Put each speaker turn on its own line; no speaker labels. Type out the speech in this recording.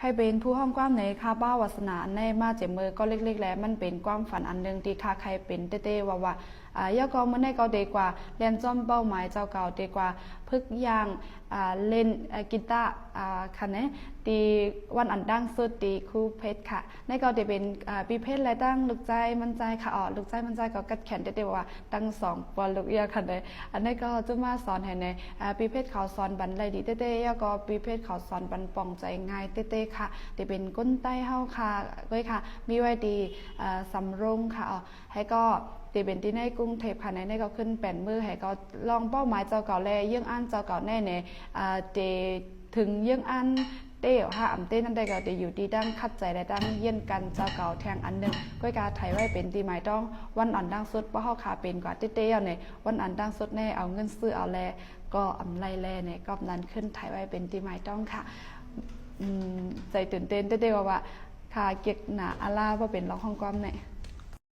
รเป็นผู้ห้องความในค่าบ้าวาสนาในมาเจมือก็เล็กๆแล้วมันเป็นความฝันอันหนึ่งที่ค่าใครเป็นเต้ๆว่าย่าก็มันได้ก็ดีกว่าเรียนจอมเป้าหมายเจ้าเก่าดีกว่าพึกยางเล่นกีตาร์ค่ะเนี่ยตีวันอันดังสุดตีครูเพชรค่ะในก็จะเป็นปีเพชรและตั้งลูกใจมันใจค่ะลูกใจมันใจก็กัดแขนเต้ๆว่าตั้ง2 ปอนลูกเอียค่ะเนี่ยอันนี้ก็จะมาสอนให้ในปีเพชรเขาสอนบันไรดีเต้ๆย่าก็ปีเพชรเขาสอนบันปองใจง่ายเต้ๆค่ะจะเป็นก้นใต้เฮาค่ะก้อยค่ะมีไว้ดีสำรงค่ะให้ก็ตีเป็นที่ในกรุงเทพค่ะในก็ขึ้นแป่นมือให้ก็ลองเป้าหมายเจ้าเก่าแลเยื่องอันเจ้าเก่าแน่เนี่ยเจถึงเยื่องอันเต้ค่ะเต้นั่นได้ก็จะอยู่ที่ดั้งคัดใจและดั้งเยี่ยนกันเจ้าเก่าแทงอันหนึ่งก้อยกาไทยไว้เป็นตีหมายต้องวันอ่อนดังสุดเพราะเขาขาเป็นกว่าเต้ๆเนี่ยวันอ่อนดังสุดแน่เอาเงินซื้อเอาแลก็อำไรแลเนี่ยก็นั้นขึ้นไทยไว้เป็นตีหมายต้องค่ะใจตื่นเต้นเต้ๆว่าค่ะเก็กหนาอาล่าว่าเป็นร้องห้องความเนี่ย